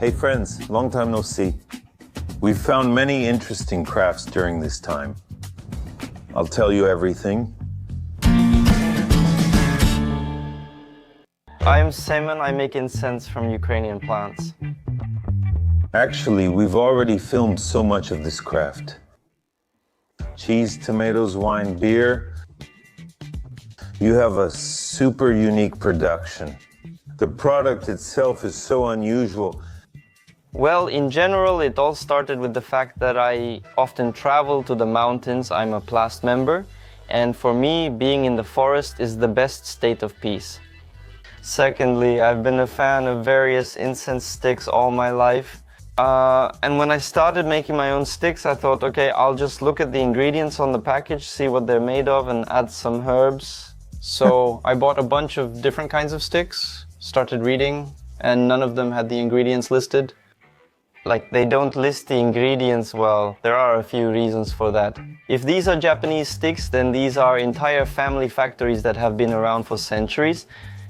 Hey friends, long time no see. We've found many interesting crafts during this time. I'll tell you everything. I'm Semen, I make incense from Ukrainian plants. Actually, we've already filmed so much of this craft. Cheese, tomatoes, wine, beer. You have a super unique production. The product itself is so unusual. Well, in general, it all started with the fact that I often travel to the mountains. I'm a Plast member, and for me, being in the forest is the best state of peace. Secondly, I've been a fan of various incense sticks all my life. And when I started making my own sticks, I thought, okay, I'll just look at the ingredients on the package, see what they're made of, and add some herbs. So I bought a bunch of different kinds of sticks, started reading, and none of them had the ingredients listed. Like, they don't list the ingredients well. There are a few reasons for that. If these are Japanese sticks, then these are entire family factories that have been around for centuries,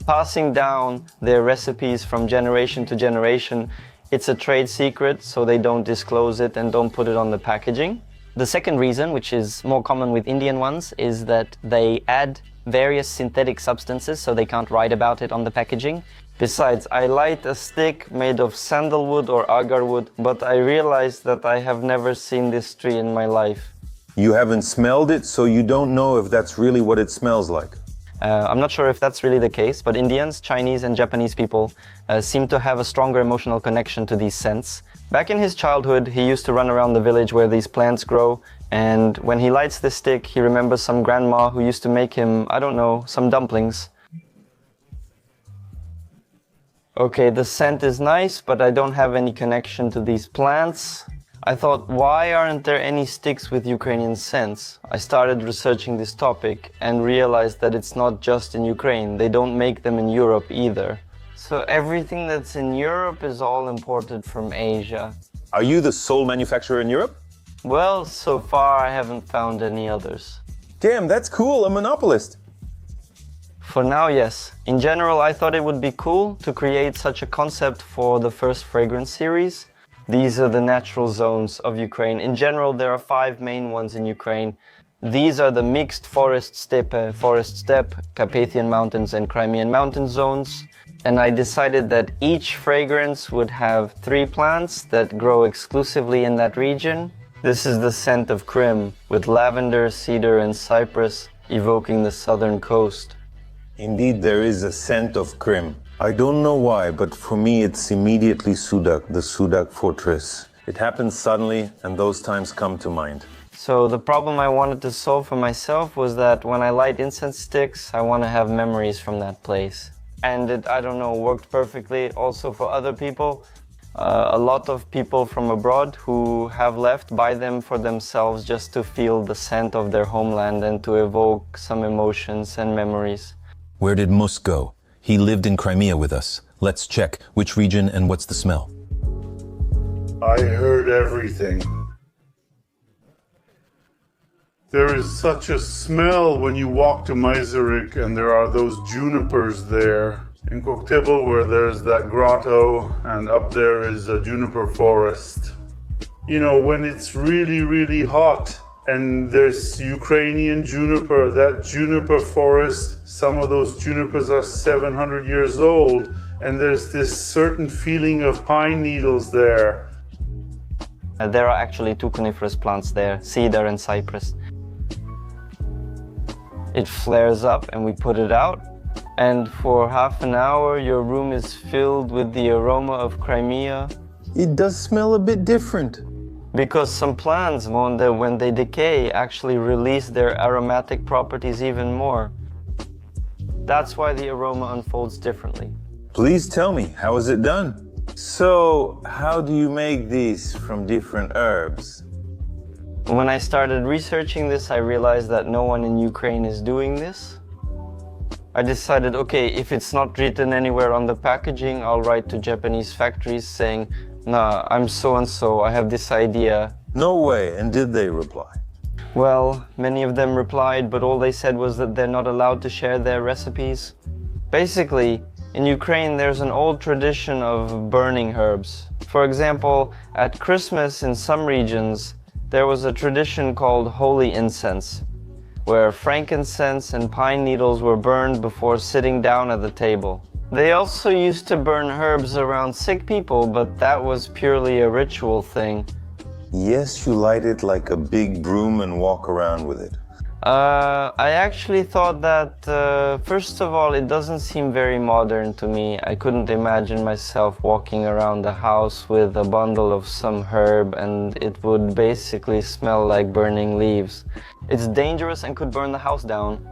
passing down their recipes from generation to generation. It's a trade secret, so they don't disclose it and don't put it on the packaging. The second reason, which is more common with Indian ones, is that they add various synthetic substances, so they can't write about it on the packaging. Besides, I light a stick made of sandalwood or agarwood, but I realized that I have never seen this tree in my life. You haven't smelled it, so you don't know if that's really what it smells like. I'm not sure if that's really the case, but Indians, Chinese and Japanese people seem to have a stronger emotional connection to these scents. Back in his childhood, he used to run around the village where these plants grow, and when he lights this stick, he remembers some grandma who used to make him, I don't know, some dumplings. Okay, the scent is nice, but I don't have any connection to these plants. I thought, why aren't there any sticks with Ukrainian scents? I started researching this topic and realized that it's not just in Ukraine. They don't make them in Europe either. So everything that's in Europe is all imported from Asia. Are you the sole manufacturer in Europe? Well, so far I haven't found any others. Damn, that's cool, a monopolist. For now, yes. In general, I thought it would be cool to create such a concept for the first fragrance series. These are the natural zones of Ukraine. In general, there are 5 main ones in Ukraine. These are the mixed forest steppe, Carpathian mountains and Crimean mountain zones. And I decided that each fragrance would have 3 plants that grow exclusively in that region. This is the scent of Crimea, with lavender, cedar and cypress, evoking the southern coast. Indeed, there is a scent of Crimea. I don't know why, but for me it's immediately Sudak, the Sudak fortress. It happens suddenly, and those times come to mind. So the problem I wanted to solve for myself was that when I light incense sticks, I want to have memories from that place. And it, I don't know, worked perfectly also for other people. A lot of people from abroad who have left buy them for themselves just to feel the scent of their homeland and to evoke some emotions and memories. Where did Mus go? He lived in Crimea with us. Let's check which region and what's the smell. I heard everything. There is such a smell when you walk to Maizarek and there are those junipers there. In Koktebel, where there's that grotto, and up there is a juniper forest. You know, when it's really, really hot, and there's Ukrainian juniper, that juniper forest, some of those junipers are 700 years old, and there's this certain feeling of pine needles there. There are actually 2 coniferous plants there, cedar and cypress. It flares up and we put it out, and for half an hour your room is filled with the aroma of Crimea. It does smell a bit different. Because some plants, when they decay, actually release their aromatic properties even more. That's why the aroma unfolds differently. Please tell me, how is it done? So, how do you make these from different herbs? When I started researching this, I realized that no one in Ukraine is doing this. I decided, okay, if it's not written anywhere on the packaging, I'll write to Japanese factories saying, nah, I'm so-and-so, I have this idea. No way, and did they reply? Well, many of them replied, but all they said was that they're not allowed to share their recipes. Basically, In Ukraine, there's an old tradition of burning herbs. For example, at Christmas in some regions, there was a tradition called holy incense, where frankincense and pine needles were burned before sitting down at the table. They also used to burn herbs around sick people, but that was purely a ritual thing. Yes, you light it like a big broom and walk around with it. I actually thought that, first of all, it doesn't seem very modern to me. I couldn't imagine myself walking around the house with a bundle of some herb and it would basically smell like burning leaves. It's dangerous and could burn the house down.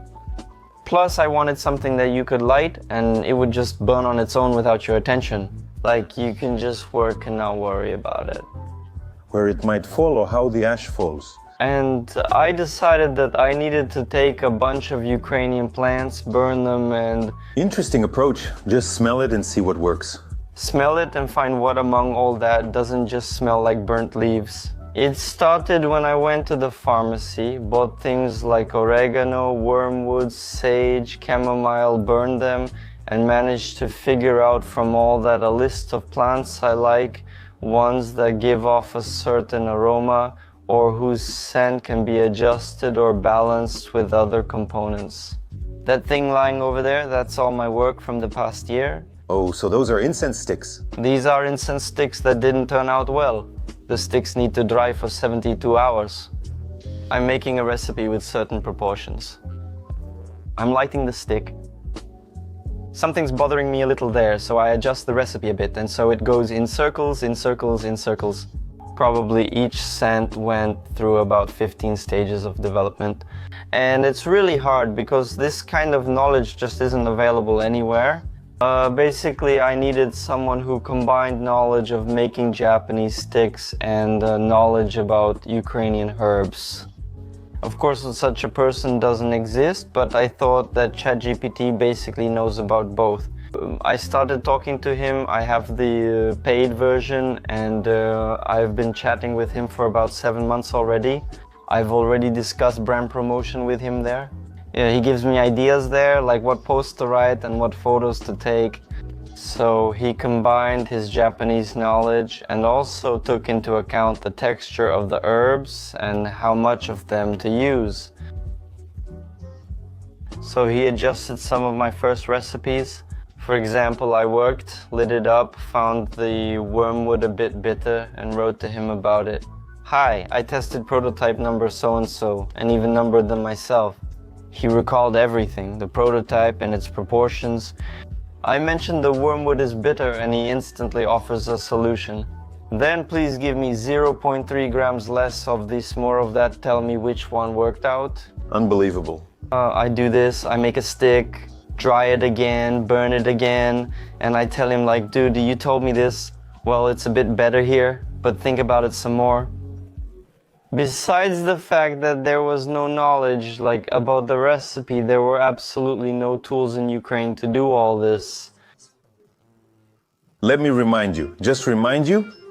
Plus, I wanted something that you could light and it would just burn on its own without your attention. Like, you can just work and not worry about it. Where it might fall or how the ash falls. And I decided that I needed to take a bunch of Ukrainian plants, burn them and... Interesting approach. Just smell it and see what works. Smell it and find what among all that doesn't just smell like burnt leaves. It started when I went to the pharmacy, bought things like oregano, wormwood, sage, chamomile, burned them, and managed to figure out from all that a list of plants I like, ones that give off a certain aroma, or whose scent can be adjusted or balanced with other components. That thing lying over there, that's all my work from the past year. Oh, so those are incense sticks. These are incense sticks that didn't turn out well. The sticks need to dry for 72 hours. I'm making a recipe with certain proportions. I'm lighting the stick. Something's bothering me a little there, so I adjust the recipe a bit, and so it goes in circles, in circles, in circles. Probably each scent went through about 15 stages of development. And it's really hard because this kind of knowledge just isn't available anywhere. Basically, I needed someone who combined knowledge of making Japanese sticks and knowledge about Ukrainian herbs. Of course, such a person doesn't exist, but I thought that ChatGPT basically knows about both. I started talking to him. I have the paid version and I've been chatting with him for about 7 months already. I've already discussed brand promotion with him there. He gives me ideas there, like what posts to write and what photos to take. So he combined his Japanese knowledge and also took into account the texture of the herbs and how much of them to use. So he adjusted some of my first recipes. For example, I lit it up, found the wormwood a bit bitter and wrote to him about it. Hi, I tested prototype number so-and-so and even numbered them myself. He recalled everything, the prototype and its proportions. I mentioned the wormwood is bitter and he instantly offers a solution. Then please give me 0.3 grams less of this, more of that, tell me which one worked out. Unbelievable. I do this, I make a stick, dry it again, burn it again, and I tell him like, dude, you told me this, well, it's a bit better here, but think about it some more. Besides the fact that there was no knowledge like about the recipe, there were absolutely no tools in Ukraine to do all this. Let me remind you,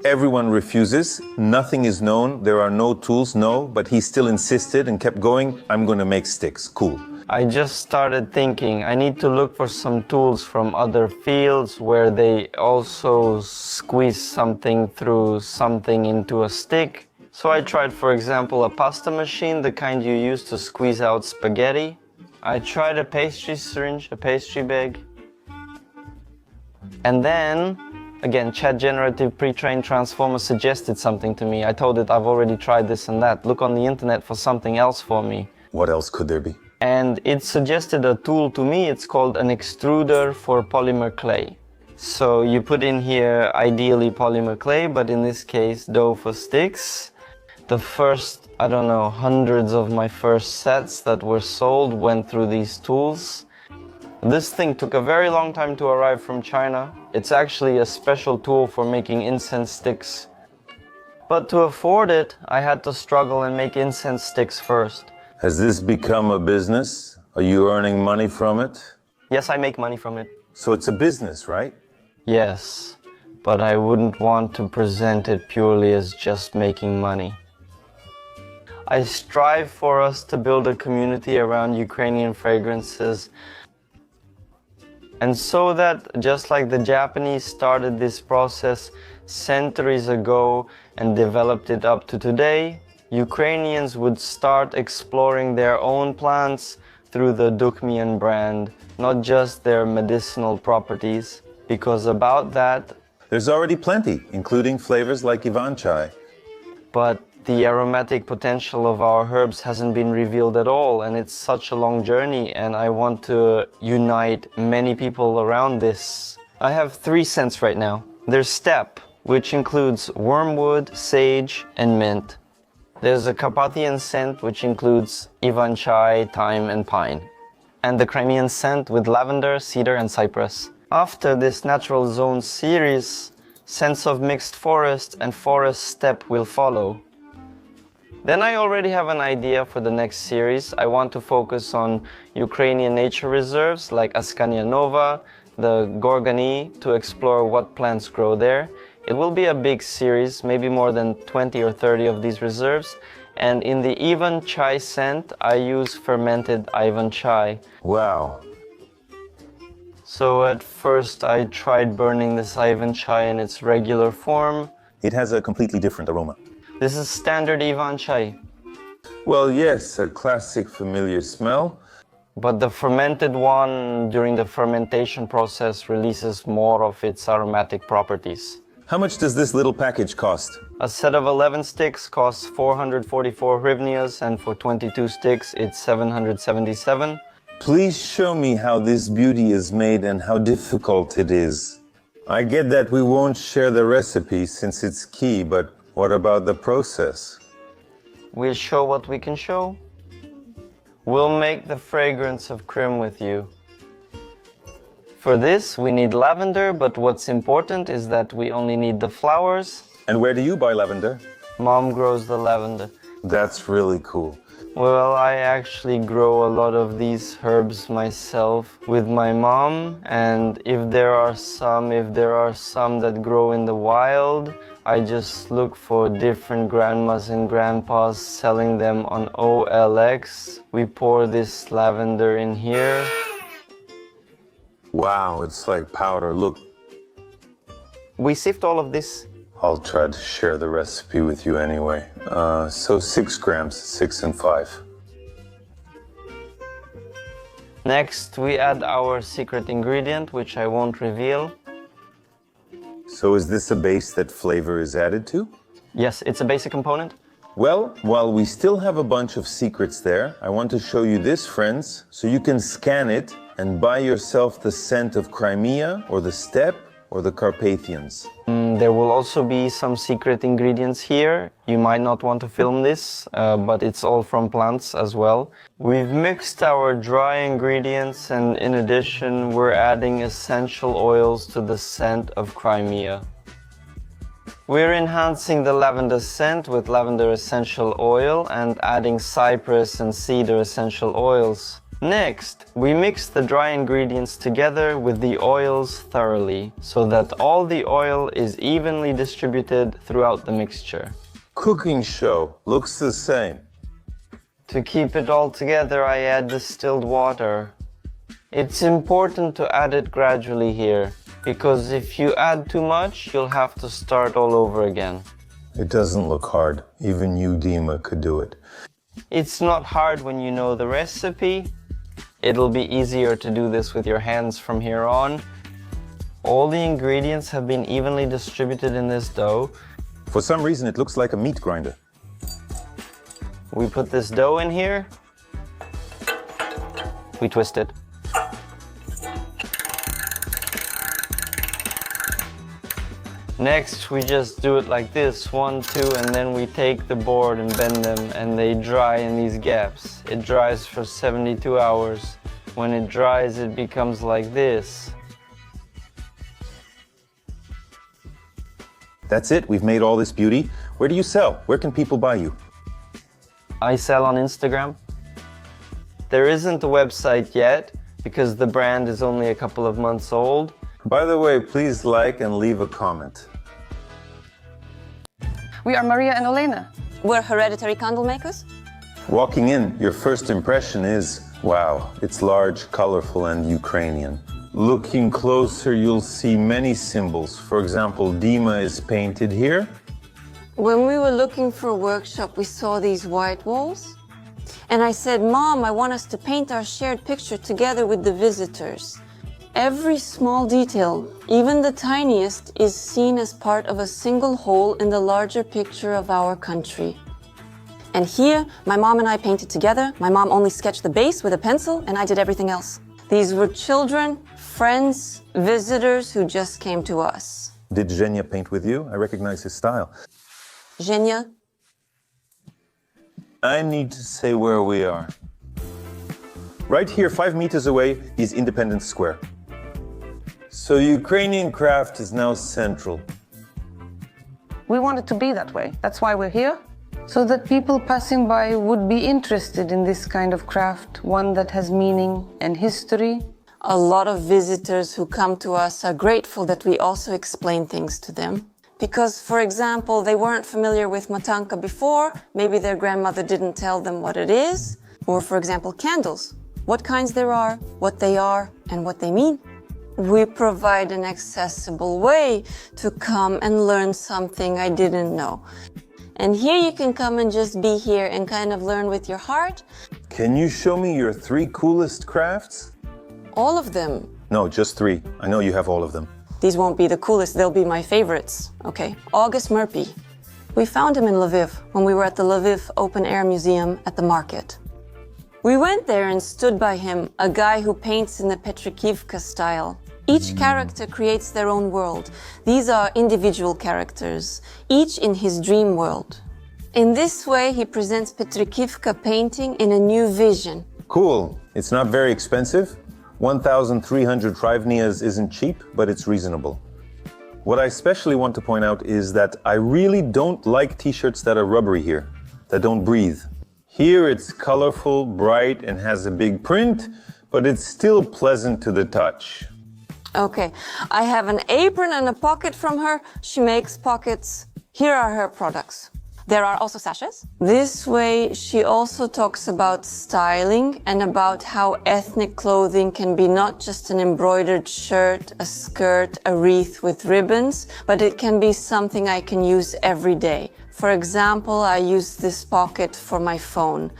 everyone refuses, nothing is known, there are no tools, no, but he still insisted and kept going, I'm gonna make sticks, cool. I just started thinking, I need to look for some tools from other fields where they also squeeze something through something into a stick. So I tried, for example, a pasta machine, the kind you use to squeeze out spaghetti. I tried a pastry syringe, a pastry bag. And then, again, Chat Generative Pre-trained Transformer suggested something to me. I told it I've already tried this and that. Look on the internet for something else for me. What else could there be? And it suggested a tool to me. It's called an extruder for polymer clay. So you put in here, ideally polymer clay, but in this case, dough for sticks. The first, I don't know, hundreds of my first sets that were sold went through these tools. This thing took a very long time to arrive from China. It's actually a special tool for making incense sticks. But to afford it, I had to struggle and make incense sticks first. Has this become a business? Are you earning money from it? Yes, I make money from it. So it's a business, right? Yes, but I wouldn't want to present it purely as just making money. I strive for us to build a community around Ukrainian fragrances. And so that, just like the Japanese started this process centuries ago and developed it up to today, Ukrainians would start exploring their own plants through the Dukmian brand, not just their medicinal properties, because about that, There's already plenty, including flavors like Ivan chai. but the aromatic potential of our herbs hasn't been revealed at all, and it's such a long journey, and I want to unite many people around this. I have 3 scents right now. There's steppe, which includes wormwood, sage, and mint. There's a Carpathian scent, which includes Ivan chai, thyme, and pine. And the Crimean scent with lavender, cedar, and cypress. After this natural zone series, scents of mixed forest and forest steppe will follow. Then I already have an idea for the next series. I want to focus on Ukrainian nature reserves like Askania Nova, the Gorgani, to explore what plants grow there. It will be a big series, maybe more than 20 or 30 of these reserves. And in the Ivan chai scent, I use fermented Ivan chai. Wow. So at first I tried burning this Ivan chai in its regular form. It has a completely different aroma. This is standard Ivan chai, Well, yes, a classic familiar smell. but the fermented one during the fermentation process releases more of its aromatic properties. How much does this little package cost? A set of 11 sticks costs 444 hryvnias, and for 22 sticks it's 777. Please show me how this beauty is made and how difficult it is. I get that we won't share the recipe since it's key, but what about the process? We'll show what we can show. We'll make the fragrance of Crim with you. For this, we need lavender, but what's important is that we only need the flowers. And where do you buy lavender? Mom grows the lavender. That's really cool. Well, I actually grow a lot of these herbs myself with my mom, and if there are some that grow in the wild, I just look for different grandmas and grandpas selling them on OLX. We pour this lavender in here. Wow, it's like powder. Look, We sift all of this. I'll try to share the recipe with you anyway. So 6 grams, 6 and 5. Next, we add our secret ingredient, which I won't reveal. So is this a base that flavor is added to? Yes, it's a basic component. Well, while we still have a bunch of secrets there, I want to show you this, friends, so you can scan it and buy yourself the scent of Crimea or the steppe or the Carpathians. There will also be some secret ingredients here. You might not want to film this, but it's all from plants as well. We've mixed our dry ingredients, and in addition, we're adding essential oils to the scent of Crimea. We're enhancing the lavender scent with lavender essential oil and adding cypress and cedar essential oils. Next, we mix the dry ingredients together with the oils thoroughly, so that all the oil is evenly distributed throughout the mixture. Cooking show, looks the same. To keep it all together, I add distilled water. It's important to add it gradually here, because if you add too much, you'll have to start all over again. It doesn't look hard. Even you, Dima, could do it. It's not hard when you know the recipe. It'll be easier to do this with your hands from here on. All the ingredients have been evenly distributed in this dough. For some reason, it looks like a meat grinder. We put this dough in here. We twist it. Next, we just do it like this, 1, 2, and then we take the board and bend them, and they dry in these gaps. It dries for 72 hours. When it dries, it becomes like this. That's it, we've made all this beauty. Where do you sell? Where can people buy you? I sell on Instagram. There isn't a website yet, because the brand is only a couple of months old. By the way, please like and leave a comment. We are Maria and Olena. We're hereditary candle makers. Walking in, your first impression is, wow, it's large, colorful, and Ukrainian. Looking closer, you'll see many symbols. For example, Dima is painted here. When we were looking for a workshop, we saw these white walls. And I said, Mom, I want us to paint our shared picture together with the visitors. Every small detail, even the tiniest, is seen as part of a single whole in the larger picture of our country. And here, my mom and I painted together. My mom only sketched the base with a pencil, and I did everything else. These were children, friends, visitors who just came to us. Did Zhenya paint with you? I recognize his style. Zhenya? I need to say where we are. Right here, 5 meters away, is Independence Square. So Ukrainian craft is now central. We want it to be that way. That's why we're here. So that people passing by would be interested in this kind of craft, one that has meaning and history. A lot of visitors who come to us are grateful that we also explain things to them. Because, for example, they weren't familiar with matanka before, maybe their grandmother didn't tell them what it is. Or, for example, candles. What kinds there are, what they are, and what they mean. We provide an accessible way to come and learn something I didn't know. And here you can come and just be here and kind of learn with your heart. Can you show me your 3 coolest crafts? All of them. No, just 3. I know you have all of them. These won't be the coolest, they'll be my favorites. Okay, August Murphy. We found him in Lviv when we were at the Lviv Open Air Museum at the market. We went there and stood by him, a guy who paints in the Petrikivka style. Each character creates their own world. These are individual characters, each in his dream world. In this way, he presents Petrikivka painting in a new vision. Cool. It's not very expensive. 1,300 hryvnias isn't cheap, but it's reasonable. What I especially want to point out is that I really don't like t-shirts that are rubbery here, that don't breathe. Here it's colorful, bright, and has a big print, but it's still pleasant to the touch. Okay, I have an apron and a pocket from her. She makes pockets. Here are her products. There are also sashes. This way, she also talks about styling and about how ethnic clothing can be not just an embroidered shirt, a skirt, a wreath with ribbons, but it can be something I can use every day. For example, I use this pocket for my phone.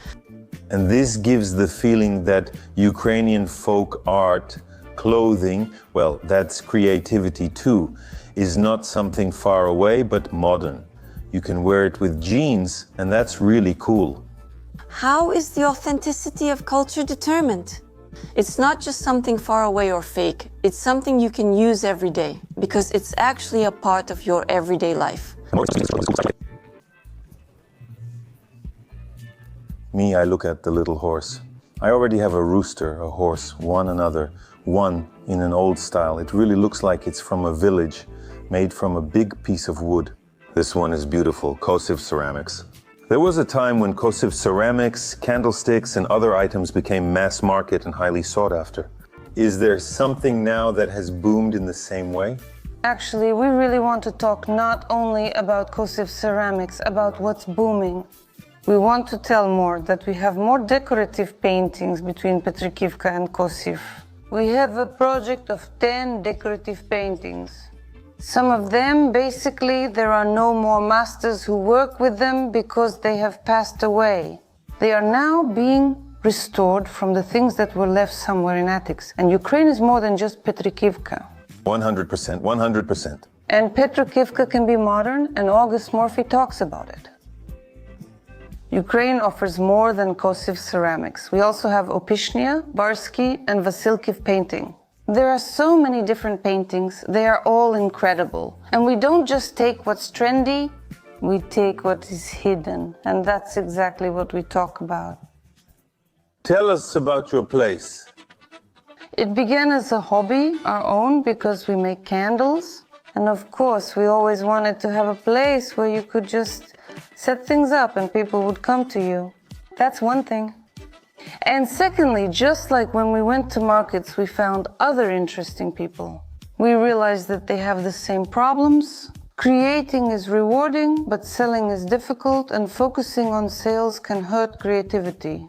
And this gives the feeling that Ukrainian folk art, clothing, well, that's creativity too, is not something far away, but modern. You can wear it with jeans, and that's really cool. How is the authenticity of culture determined? It's not just something far away or fake. It's something you can use every day, because it's actually a part of your everyday life. Me, I look at the little horse. I already have a rooster, a horse, one another, one in an old style. It really looks like it's from a village, made from a big piece of wood. This one is beautiful, Kosiv ceramics. There was a time when Kosiv ceramics, candlesticks, and other items became mass market and highly sought after. Is there something now that has boomed in the same way? Actually, we really want to talk not only about Kosiv ceramics, about what's booming. We want to tell more, that we have more decorative paintings between Petrikivka and Kosiv. We have a project of 10 decorative paintings. Some of them, basically, there are no more masters who work with them because they have passed away. They are now being restored from the things that were left somewhere in attics. And Ukraine is more than just Petrikivka. 100%, 100%. And Petrikivka can be modern, and August Murphy talks about it. Ukraine offers more than Kosiv ceramics. We also have Opishnia, Barsky, and Vasilkiv painting. There are so many different paintings, they are all incredible. And we don't just take what's trendy, we take what is hidden. And that's exactly what we talk about. Tell us about your place. It began as a hobby, our own, because we make candles. And of course, we always wanted to have a place where you could just set things up and people would come to you. That's one thing. And secondly, just like when we went to markets, we found other interesting people. We realized that they have the same problems. Creating is rewarding, but selling is difficult, and focusing on sales can hurt creativity.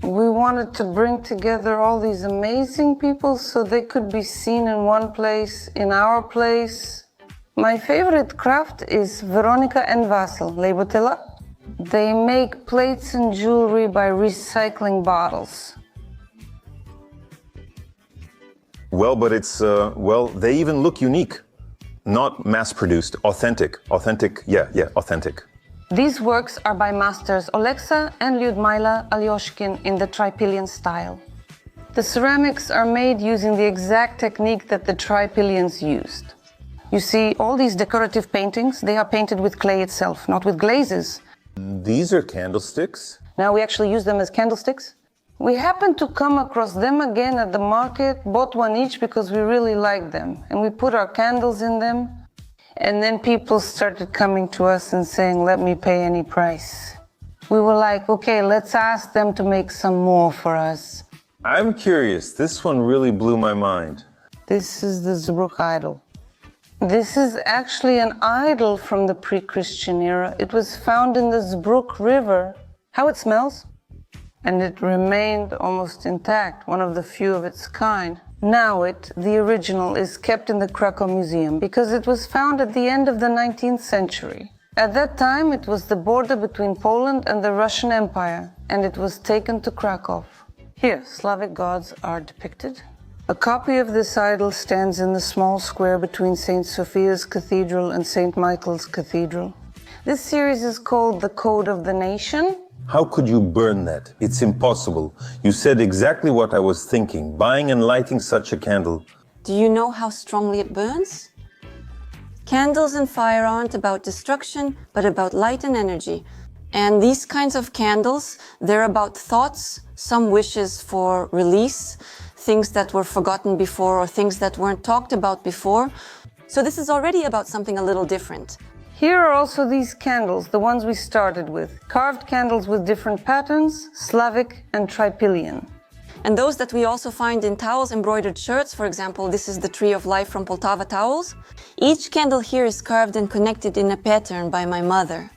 We wanted to bring together all these amazing people so they could be seen in one place, in our place. My favorite craft is Veronica and Vasil, Leibotela. They make plates and jewelry by recycling bottles. Well, but it's, they even look unique. Not mass-produced, authentic. Authentic, yeah, authentic. These works are by masters Oleksa and Lyudmila Alyoshkin in the Tripillion style. The ceramics are made using the exact technique that the Tripillions used. You see, all these decorative paintings, they are painted with clay itself, not with glazes. These are candlesticks? Now we actually use them as candlesticks. We happened to come across them again at the market, bought one each because we really liked them. And we put our candles in them. And then people started coming to us and saying, let me pay any price. We were like, okay, let's ask them to make some more for us. I'm curious, this one really blew my mind. This is the Zbruk idol. This is actually an idol from the pre-Christian era. It was found in the Zbruk River. How it smells? And it remained almost intact, one of the few of its kind. Now the original, is kept in the Krakow Museum because it was found at the end of the 19th century. At that time, it was the border between Poland and the Russian Empire, and it was taken to Krakow. Here, Slavic gods are depicted. A copy of this idol stands in the small square between St. Sophia's Cathedral and St. Michael's Cathedral. This series is called The Code of the Nation. How could you burn that? It's impossible. You said exactly what I was thinking, buying and lighting such a candle. Do you know how strongly it burns? Candles and fire aren't about destruction, but about light and energy. And these kinds of candles, they're about thoughts, some wishes for release, things that were forgotten before or things that weren't talked about before. So this is already about something a little different. Here are also these candles, the ones we started with. Carved candles with different patterns, Slavic and Tripillion. And those that we also find in towels, embroidered shirts, for example, this is the Tree of Life from Poltava Towels. Each candle here is carved and connected in a pattern by my mother.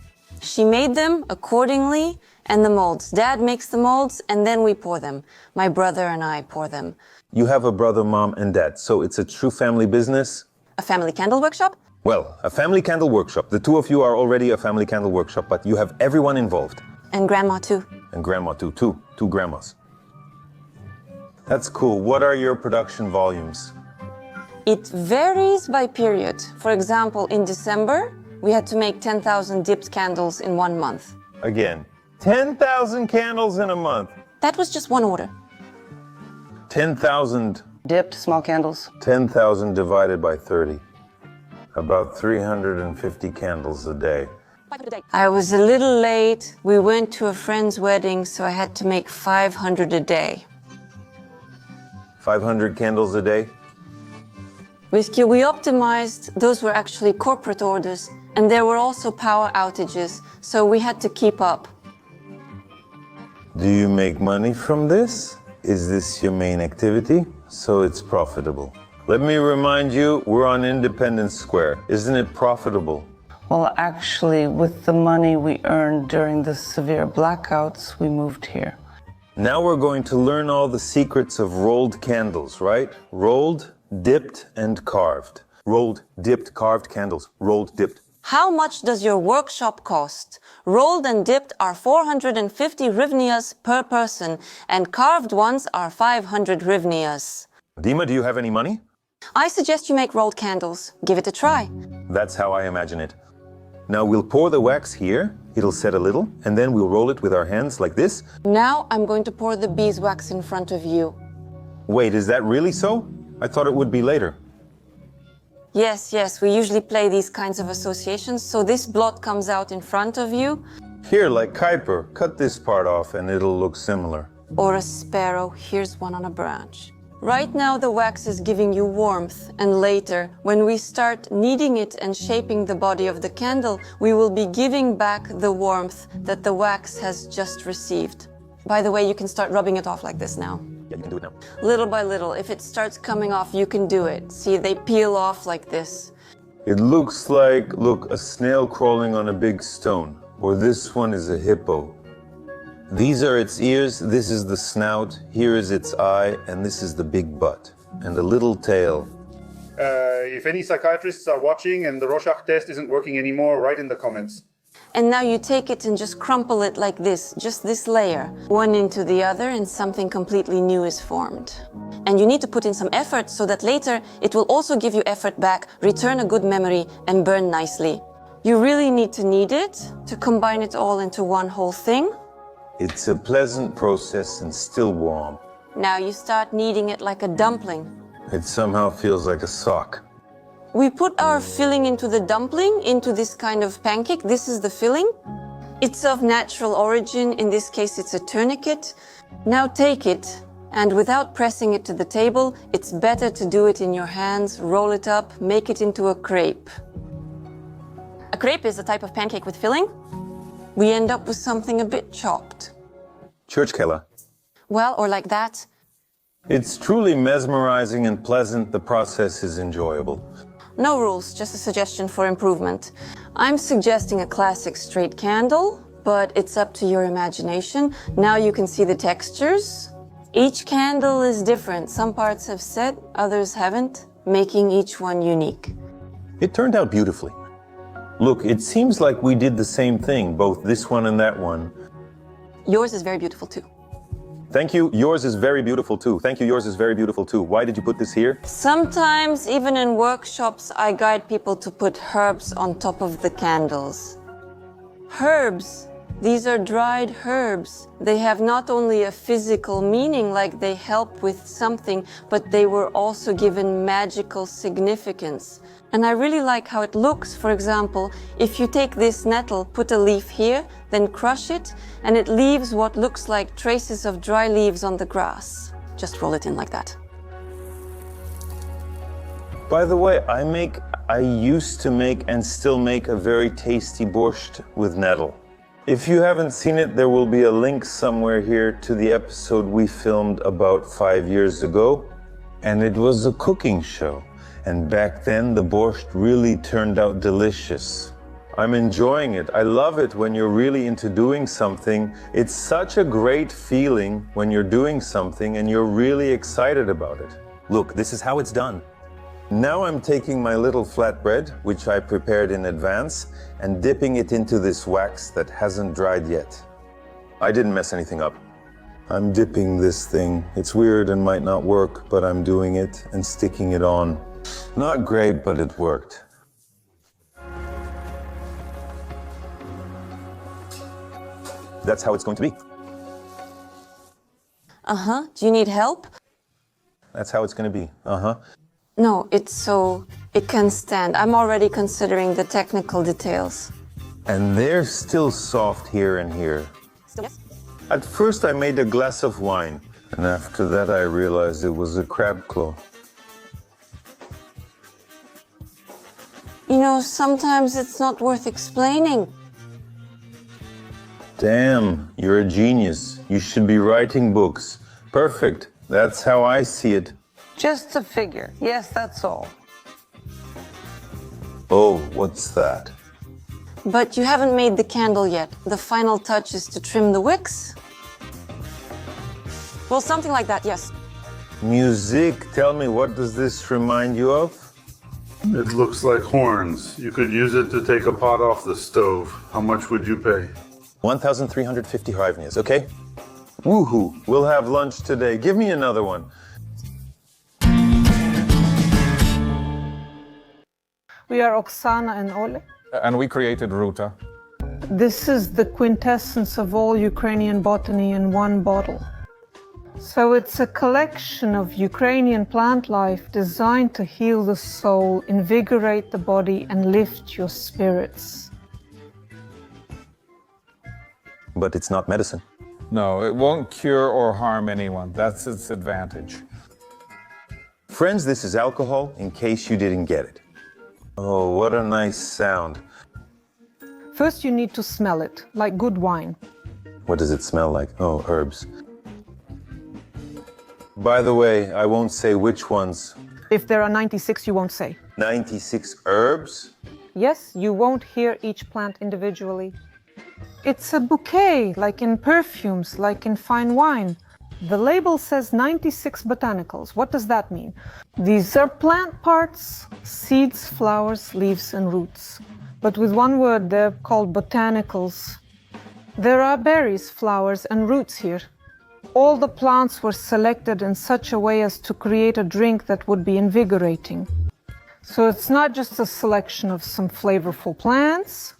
She made them accordingly, and the molds. Dad makes the molds, and then we pour them. My brother and I pour them. You have a brother, mom, and dad, so it's a true family business? A family candle workshop? Well, a family candle workshop. The two of you are already a family candle workshop, but you have everyone involved. And grandma too. And grandma too, two grandmas. That's cool. What are your production volumes? It varies by period. For example, in December, we had to make 10,000 dipped candles in 1 month. Again, 10,000 candles in a month. That was just one order. 10,000. Dipped small candles. 10,000 divided by 30. About 350 candles a day. I was a little late. We went to a friend's wedding, so I had to make 500 a day. 500 candles a day? With we optimized, those were actually corporate orders, and there were also power outages, so we had to keep up. Do you make money from this? Is this your main activity? So it's profitable. Let me remind you, we're on Independence Square. Isn't it profitable? Well, actually, with the money we earned during the severe blackouts, we moved here. Now we're going to learn all the secrets of rolled candles, right? Rolled, dipped, and carved. Rolled, dipped, carved candles. Rolled, dipped. How much does your workshop cost? Rolled and dipped are 450 hryvnias per person, and carved ones are 500 hryvnias. Dima, do you have any money? I suggest you make rolled candles. Give it a try. That's how I imagine it. Now we'll pour the wax here, it'll set a little, and then we'll roll it with our hands like this. Now I'm going to pour the beeswax in front of you. Wait, is that really so? I thought it would be later. Yes, we usually play these kinds of associations, so this blot comes out in front of you. Here, like Kuiper, cut this part off and it'll look similar. Or a sparrow, here's one on a branch. Right now the wax is giving you warmth, and later, when we start kneading it and shaping the body of the candle, we will be giving back the warmth that the wax has just received. By the way, you can start rubbing it off like this now. Yeah, you can do it now. Little by little, if it starts coming off, you can do it. See, they peel off like this. It looks like, look, a snail crawling on a big stone. Or this one is a hippo. These are its ears, this is the snout, here is its eye, and this is the big butt. And a little tail. If any psychiatrists are watching and the Rorschach test isn't working anymore, write in the comments. And now you take it and just crumple it like this, just this layer, one into the other, and something completely new is formed. And you need to put in some effort so that later it will also give you effort back, return a good memory, and burn nicely. You really need to knead it to combine it all into one whole thing. It's a pleasant process and still warm. Now you start kneading it like a dumpling. It somehow feels like a sock. We put our filling into the dumpling, into this kind of pancake. This is the filling. It's of natural origin. In this case, it's a tourniquet. Now take it, and without pressing it to the table, it's better to do it in your hands, roll it up, make it into a crepe. A crepe is a type of pancake with filling. We end up with something a bit chopped. Churchkeller. Well, or like that. It's truly mesmerizing and pleasant. The process is enjoyable. No rules, just a suggestion for improvement. I'm suggesting a classic straight candle, but it's up to your imagination. Now you can see the textures. Each candle is different. Some parts have set, others haven't, making each one unique. It turned out beautifully. Look, it seems like we did the same thing, both this one and that one. Yours is very beautiful too. Thank you. Yours is very beautiful too. Thank you. Yours is very beautiful too. Why did you put this here? Sometimes, even in workshops, I guide people to put herbs on top of the candles. Herbs. These are dried herbs. They have not only a physical meaning, like they help with something, but they were also given magical significance. And I really like how it looks. For example, if you take this nettle, put a leaf here, then crush it, and it leaves what looks like traces of dry leaves on the grass. Just roll it in like that. By the way, I used to make and still make a very tasty borscht with nettle. If you haven't seen it, there will be a link somewhere here to the episode we filmed about 5 years ago. And it was a cooking show. And back then, the borscht really turned out delicious. I'm enjoying it. I love it when you're really into doing something. It's such a great feeling when you're doing something and you're really excited about it. Look, this is how it's done. Now I'm taking my little flatbread, which I prepared in advance, and dipping it into this wax that hasn't dried yet. I didn't mess anything up. I'm dipping this thing. It's weird and might not work, but I'm doing it and sticking it on. Not great, but it worked. That's how it's going to be. Uh-huh. Do you need help? That's how it's going to be. Uh-huh. No, it's so it can stand. I'm already considering the technical details. And they're still soft here and here. Yes. At first I made a glass of wine, and after that I realized it was a crab claw. You know, sometimes it's not worth explaining. Damn, you're a genius. You should be writing books. Perfect. That's how I see it. Just a figure. Yes, that's all. Oh, what's that? But you haven't made the candle yet. The final touch is to trim the wicks. Well, something like that, yes. Music. Tell me, what does this remind you of? It looks like horns. You could use it to take a pot off the stove. How much would you pay? 1,350 hryvnias, okay? Woohoo! We'll have lunch today. Give me another one. We are Oksana and Ole. And we created Ruta. This is the quintessence of all Ukrainian botany in one bottle. So it's a collection of Ukrainian plant life designed to heal the soul, invigorate the body, and lift your spirits. But it's not medicine. No, it won't cure or harm anyone. That's its advantage. Friends, this is alcohol, in case you didn't get it. Oh, what a nice sound. First you need to smell it, like good wine. What does it smell like? Oh, herbs. By the way, I won't say which ones. If there are 96, you won't say. 96 herbs? Yes, you won't hear each plant individually. It's a bouquet, like in perfumes, like in fine wine. The label says 96 botanicals. What does that mean? These are plant parts, seeds, flowers, leaves, and roots. But with one word, they're called botanicals. There are berries, flowers, and roots here. All the plants were selected in such a way as to create a drink that would be invigorating. So it's not just a selection of some flavorful plants.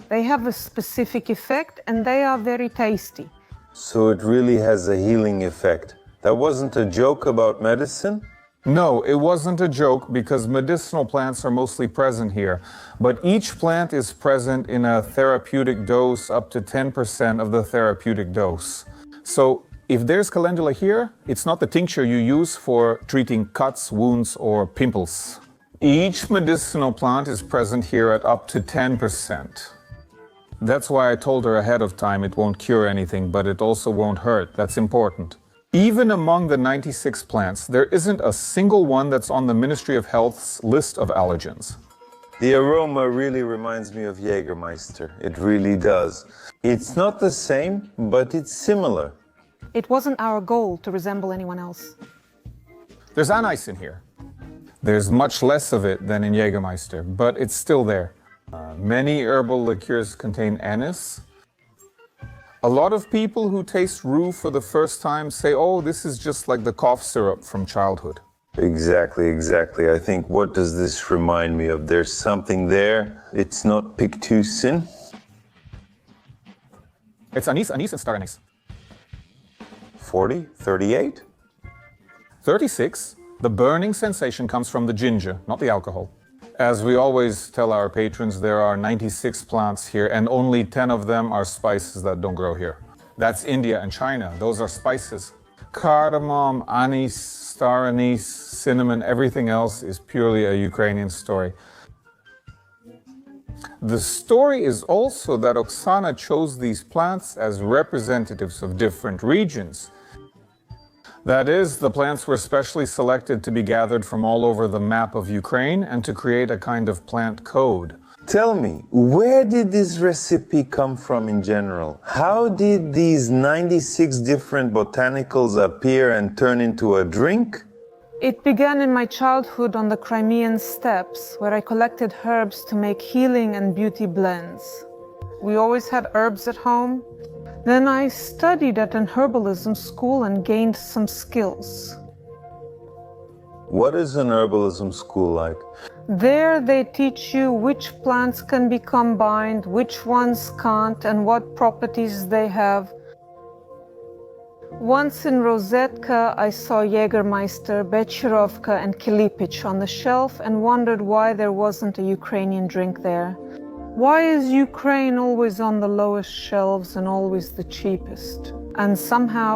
They have a specific effect, and they are very tasty. So it really has a healing effect. That wasn't a joke about medicine? No, it wasn't a joke because medicinal plants are mostly present here. But each plant is present in a therapeutic dose up to 10% of the therapeutic dose. So if there's calendula here, it's not the tincture you use for treating cuts, wounds, or pimples. Each medicinal plant is present here at up to 10%. That's why I told her ahead of time it won't cure anything, but it also won't hurt. That's important. Even among the 96 plants, there isn't a single one that's on the Ministry of Health's list of allergens. The aroma really reminds me of Jägermeister. It really does. It's not the same, but it's similar. It wasn't our goal to resemble anyone else. There's anise in here. There's much less of it than in Jägermeister, but it's still there. Many herbal liqueurs contain anise. A lot of people who taste rue for the first time say, oh, this is just like the cough syrup from childhood. Exactly. I think, what does this remind me of? There's something there. It's not pictusin. It's anise and star anise. 40, 38? 36. The burning sensation comes from the ginger, not the alcohol. As we always tell our patrons, there are 96 plants here, and only 10 of them are spices that don't grow here. That's India and China. Those are spices. Cardamom, anise, star anise, cinnamon, everything else is purely a Ukrainian story. The story is also that Oksana chose these plants as representatives of different regions. That is, the plants were specially selected to be gathered from all over the map of Ukraine and to create a kind of plant code. Tell me, where did this recipe come from in general? How did these 96 different botanicals appear and turn into a drink? It began in my childhood on the Crimean steppes, where I collected herbs to make healing and beauty blends. We always had herbs at home. Then I studied at an herbalism school and gained some skills. What is an herbalism school like? There they teach you which plants can be combined, which ones can't, and what properties they have. Once in Rosetka, I saw Jägermeister, Becherovka, and Kilipich on the shelf and wondered why there wasn't a Ukrainian drink there. Why is Ukraine always on the lowest shelves and always the cheapest? And somehow,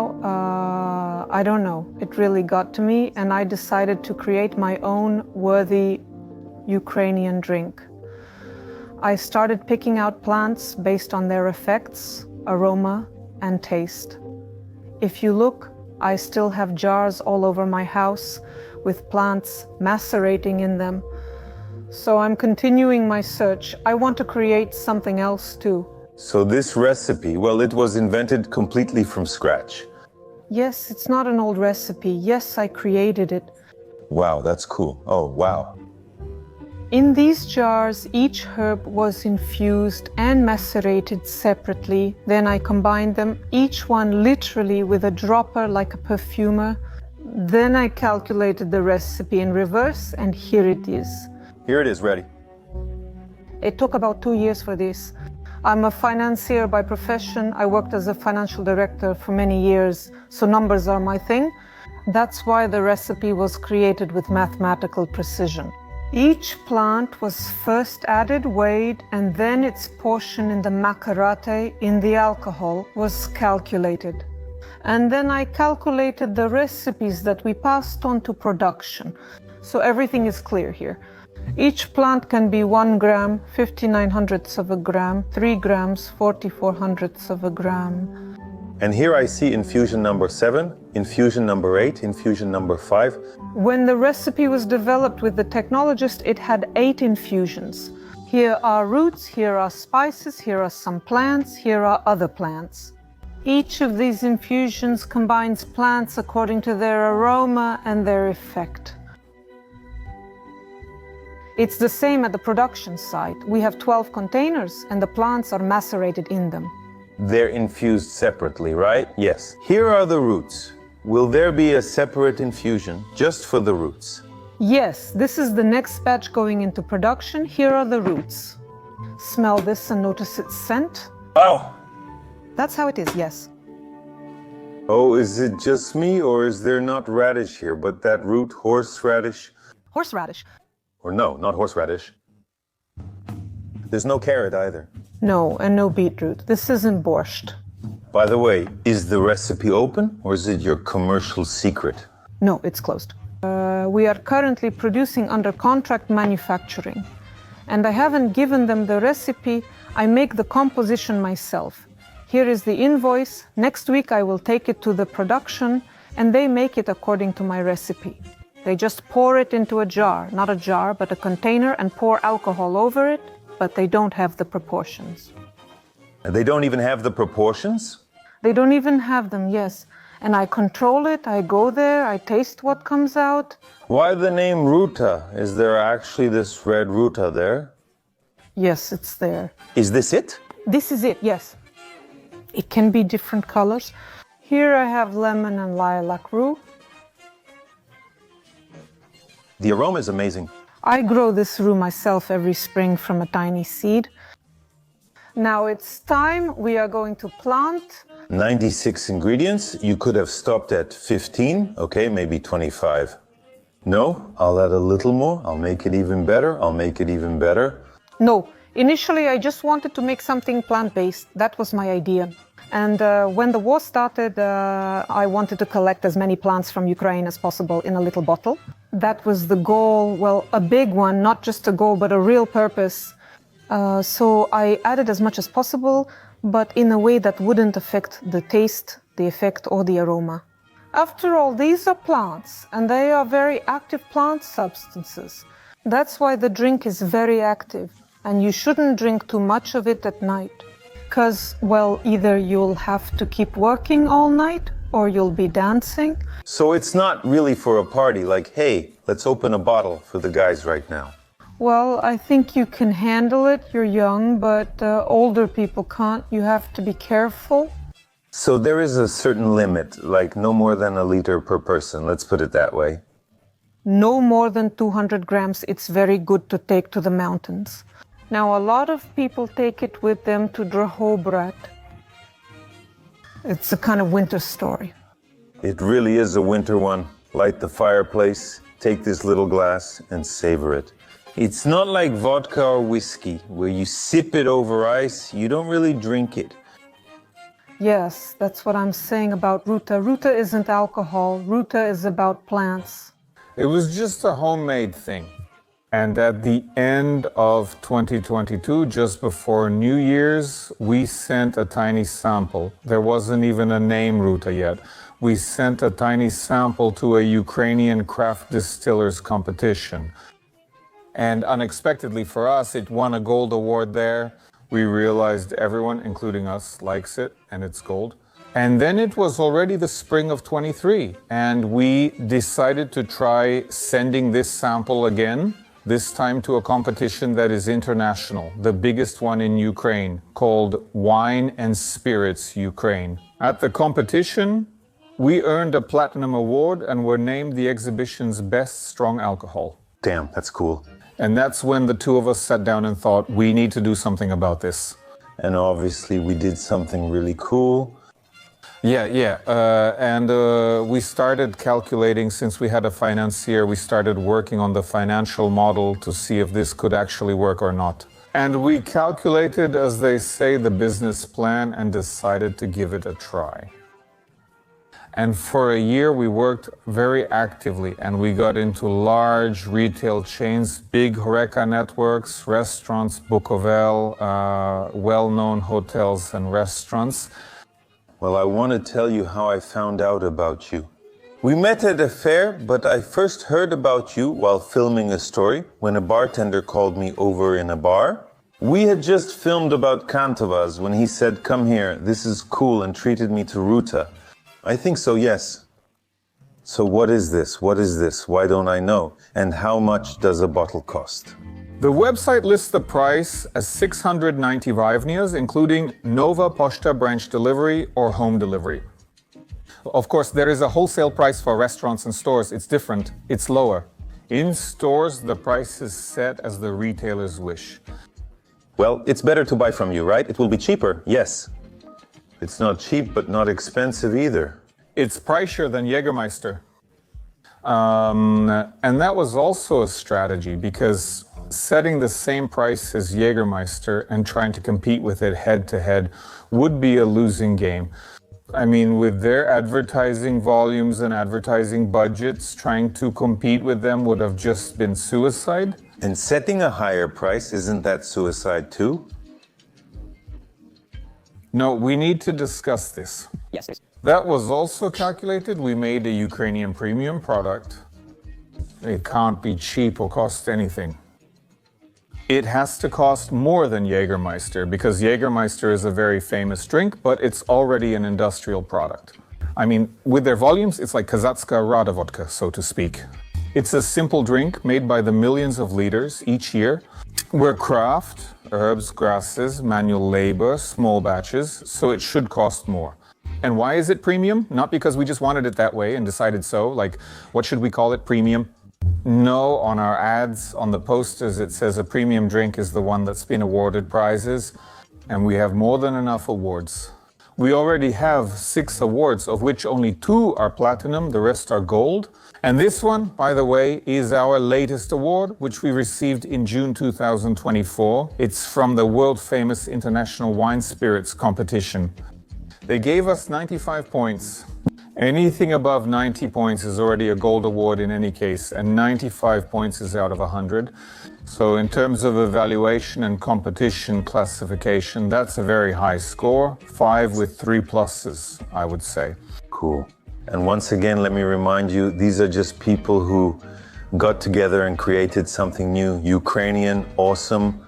I don't know, it really got to me, and I decided to create my own worthy Ukrainian drink. I started picking out plants based on their effects, aroma, and taste. If you look, I still have jars all over my house with plants macerating in them. So I'm continuing my search. I want to create something else too. So this recipe, well, it was invented completely from scratch. Yes, it's not an old recipe. Yes, I created it. Wow, that's cool. Oh, wow. In these jars, each herb was infused and macerated separately. Then I combined them, each one literally with a dropper like a perfumer. Then I calculated the recipe in reverse, and here it is. Here it is, ready. It took about 2 years for this. I'm a financier by profession. I worked as a financial director for many years, so numbers are my thing. That's why the recipe was created with mathematical precision. Each plant was first added, weighed, and then its portion in the macerate, in the alcohol, was calculated. And then I calculated the recipes that we passed on to production. So everything is clear here. Each plant can be 1 gram, 59 hundredths of a gram, 3 grams, 44 hundredths of a gram. And here I see infusion number 7, infusion number 8, infusion number 5. When the recipe was developed with the technologist, it had 8 infusions. Here are roots, here are spices, here are some plants, here are other plants. Each of these infusions combines plants according to their aroma and their effect. It's the same at the production site. We have 12 containers and the plants are macerated in them. They're infused separately, right? Yes. Here are the roots. Will there be a separate infusion just for the roots? Yes, this is the next batch going into production. Here are the roots. Smell this and notice its scent. Oh! That's how it is, yes. Oh, is it just me, or is there not radish here, but that root, horseradish? Horseradish? Or no, not horseradish. There's no carrot either. No, and no beetroot. This isn't borscht. By the way, is the recipe open, or is it your commercial secret? No, it's closed. We are currently producing under contract manufacturing. And I haven't given them the recipe. I make the composition myself. Here is the invoice. Next week I will take it to the production, and they make it according to my recipe. They just pour it into a jar, not a jar, but a container, and pour alcohol over it, but they don't have the proportions. They don't even have the proportions? They don't even have them, yes. And I control it, I go there, I taste what comes out. Why the name Ruta? Is there actually this red Ruta there? Yes, it's there. Is this it? This is it, yes. It can be different colors. Here I have lemon and lilac roux. The aroma is amazing. I grow this roux myself every spring from a tiny seed. Now it's time, we are going to plant. 96 ingredients. You could have stopped at 15, okay, maybe 25. No, I'll add a little more. I'll make it even better. I'll make it even better. No, initially I just wanted to make something plant-based. That was my idea. And when the war started, I wanted to collect as many plants from Ukraine as possible in a little bottle. That was the goal, well, a big one, not just a goal, but a real purpose. So I added as much as possible, but in a way that wouldn't affect the taste, the effect, or the aroma. After all, these are plants, and they are very active plant substances. That's why the drink is very active, and you shouldn't drink too much of it at night. Because, well, either you'll have to keep working all night, or you'll be dancing. So it's not really for a party, like, hey, let's open a bottle for the guys right now. Well, I think you can handle it. You're young, but older people can't. You have to be careful. So there is a certain limit, like no more than a liter per person, let's put it that way. No more than 200 grams. It's very good to take to the mountains. Now, a lot of people take it with them to Drahobrat. It's a kind of winter story. It really is a winter one. Light the fireplace, take this little glass and savor it. It's not like vodka or whiskey, where you sip it over ice, you don't really drink it. Yes, that's what I'm saying about Ruta. Ruta isn't alcohol. Ruta is about plants. It was just a homemade thing. And at the end of 2022, just before New Year's, we sent a tiny sample. There wasn't even a name Ruta yet. We sent a tiny sample to a Ukrainian craft distillers competition. And unexpectedly for us, it won a gold award there. We realized everyone, including us, likes it, and it's gold. And then it was already the spring of 23, and we decided to try sending this sample again, this time to a competition that is international, the biggest one in Ukraine, called Wine and Spirits Ukraine. At the competition, we earned a platinum award and were named the exhibition's best strong alcohol. Damn, that's cool. And that's when the two of us sat down and thought, we need to do something about this. And obviously we did something really cool. We started calculating, since we had a financier, we started working on the financial model to see if this could actually work or not. And we calculated, as they say, the business plan and decided to give it a try. And for a year, we worked very actively, and we got into large retail chains, big HoReCa networks, restaurants, Bukovel, well-known hotels and restaurants. Well, I want to tell you how I found out about you. We met at a fair, but I first heard about you while filming a story when a bartender called me over in a bar. We had just filmed about Kantovas when he said, "Come here, this is cool," and treated me to Ruta. I think so, yes. So what is this? What is this? Why don't I know? And how much does a bottle cost? The website lists the price as 690 hryvnias, including Nova Poshta branch delivery or home delivery. Of course, there is a wholesale price for restaurants and stores. It's different. It's lower. In stores, the price is set as the retailer's wish. Well, it's better to buy from you, right? It will be cheaper, yes. It's not cheap, but not expensive either. It's pricier than Jägermeister. And that was also a strategy, because setting the same price as Jägermeister and trying to compete with it head to head would be a losing game. I mean, with their advertising volumes and advertising budgets, trying to compete with them would have just been suicide. And setting a higher price, isn't that suicide too? No, we need to discuss this. Yes, please. That was also calculated. We made a Ukrainian premium product. It can't be cheap or cost anything. It has to cost more than Jägermeister, because Jägermeister is a very famous drink, but it's already an industrial product. I mean, with their volumes, it's like Kazakhska Rada vodka, so to speak. It's a simple drink made by the millions of liters each year. We're craft, herbs, grasses, manual labor, small batches, so it should cost more. And why is it premium? Not because we just wanted it that way and decided so, like, what should we call it, premium? No, on our ads, on the posters, it says a premium drink is the one that's been awarded prizes, and we have more than enough awards. We already have 6 awards, of which only 2 are platinum, the rest are gold. And this one, by the way, is our latest award, which we received in June 2024. It's from the world-famous International Wine Spirits competition. They gave us 95 points. Anything above 90 points is already a gold award in any case, and 95 points is out of 100. So in terms of evaluation and competition classification, that's a very high score, 5 with 3 pluses, I would say. Cool. And once again, let me remind you, these are just people who got together and created something new, Ukrainian, awesome,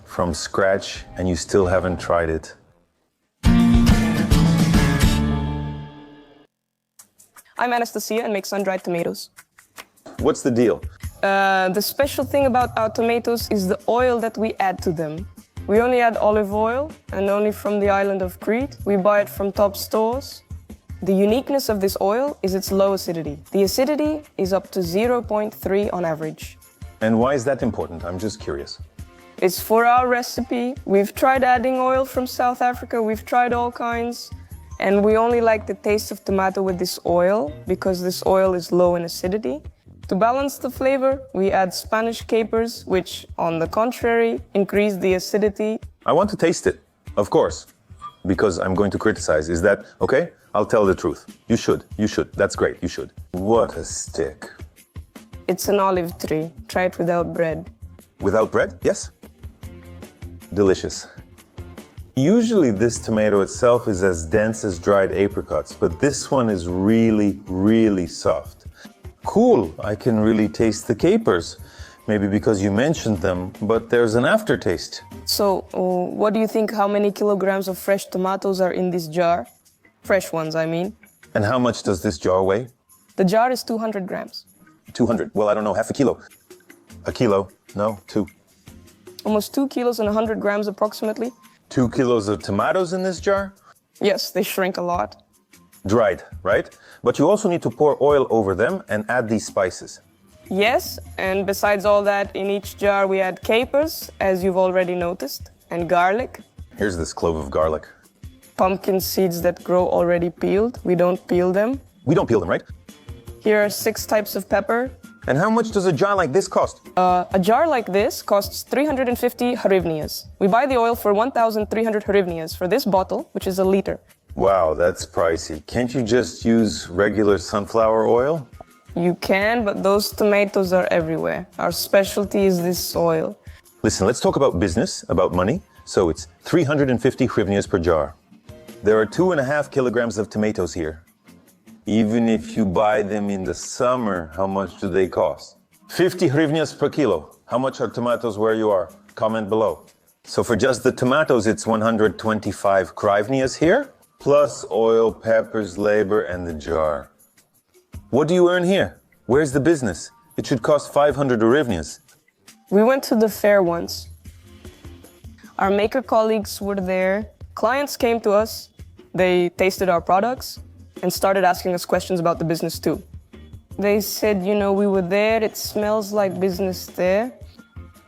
from scratch, and you still haven't tried it. I'm Anastasia and make sun-dried tomatoes. What's the deal? The special thing about our tomatoes is the oil that we add to them. We only add olive oil, and only from the island of Crete. We buy it from top stores. The uniqueness of this oil is its low acidity. The acidity is up to 0.3 on average. And why is that important? I'm just curious. It's for our recipe. We've tried adding oil from South Africa. We've tried all kinds. And we only like the taste of tomato with this oil because this oil is low in acidity. To balance the flavor, we add Spanish capers, which, on the contrary, increase the acidity. I want to taste it, of course, because I'm going to criticize. Is that okay? I'll tell the truth. You should. That's great. You should. What a stick. It's an olive tree. Try it without bread. Without bread? Yes. Delicious. Usually this tomato itself is as dense as dried apricots, but this one is really, really soft. Cool, I can really taste the capers. Maybe because you mentioned them, but there's an aftertaste. So, what do you think, how many kilograms of fresh tomatoes are in this jar? Fresh ones, I mean. And how much does this jar weigh? The jar is 200 grams. 200, well, I don't know, half a kilo. A kilo, no, 2. Almost 2 kilos and 100 grams approximately. 2 kilos of tomatoes in this jar? Yes, they shrink a lot. Dried, right? But you also need to pour oil over them and add these spices. Yes, and besides all that, in each jar we add capers, as you've already noticed, and garlic. Here's this clove of garlic. Pumpkin seeds that grow already peeled. We don't peel them. We don't peel them, right? Here are 6 types of pepper. And how much does a jar like this cost? A jar like this costs 350 hryvnias. We buy the oil for 1,300 hryvnias for this bottle, which is a liter. Wow, that's pricey. Can't you just use regular sunflower oil? You can, but those tomatoes are everywhere. Our specialty is this oil. Listen, let's talk about business, about money. So it's 350 hryvnias per jar. There are 2.5 kilograms of tomatoes here. Even if you buy them in the summer, how much do they cost? 50 hryvnias per kilo. How much are tomatoes where you are? Comment below. So for just the tomatoes, it's 125 hryvnias here, plus oil, peppers, labor, and the jar. What do you earn here? Where's the business? It should cost 500 hryvnias. We went to the fair once. Our maker colleagues were there. Clients came to us. They tasted our products and started asking us questions about the business too. They said, you know, we were there, it smells like business there.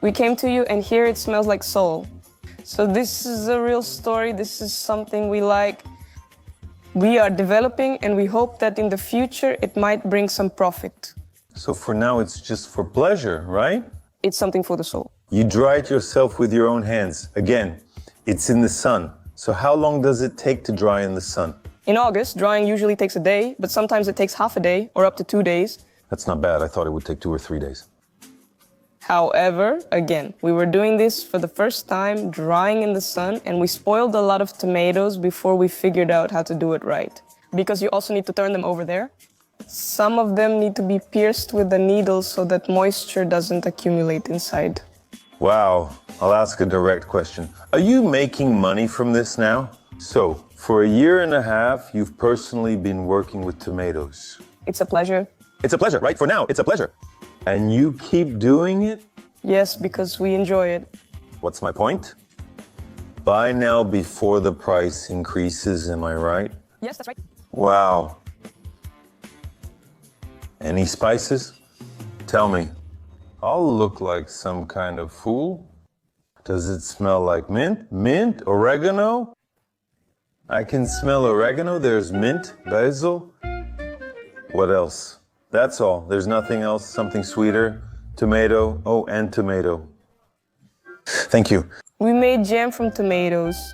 We came to you and here it smells like soul. So this is a real story, this is something we like. We are developing and we hope that in the future it might bring some profit. So for now, it's just for pleasure, right? It's something for the soul. You dry it yourself with your own hands. Again, it's in the sun. So how long does it take to dry in the sun? In August, drying usually takes a day, but sometimes it takes half a day or up to 2 days. That's not bad. I thought it would take 2 or 3 days. However, again, we were doing this for the first time, drying in the sun, and we spoiled a lot of tomatoes before we figured out how to do it right. Because you also need to turn them over there. Some of them need to be pierced with a needle so that moisture doesn't accumulate inside. Wow. I'll ask a direct question. Are you making money from this now? So, for a year and a half, you've personally been working with tomatoes. It's a pleasure. It's a pleasure, right? For now, it's a pleasure. And you keep doing it? Yes, because we enjoy it. What's my point? Buy now before the price increases, am I right? Yes, that's right. Wow. Any spices? Tell me. I'll look like some kind of fool. Does it smell like mint? Mint? Oregano? I can smell oregano. There's mint, basil. What else? That's all. There's nothing else. Something sweeter. Tomato. Oh, and tomato. Thank you. We made jam from tomatoes.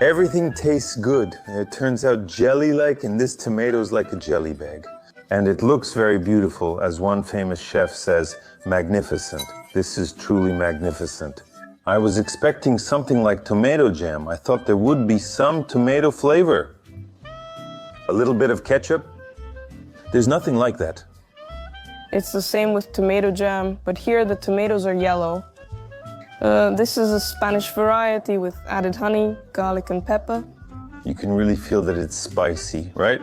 Everything tastes good. It turns out jelly-like, and this tomato's like a jelly bag. And it looks very beautiful. As one famous chef says, magnificent. This is truly magnificent. I was expecting something like tomato jam. I thought there would be some tomato flavor. A little bit of ketchup. There's nothing like that. It's the same with tomato jam, but here the tomatoes are yellow. This is a Spanish variety with added honey, garlic, and pepper. You can really feel that it's spicy, right?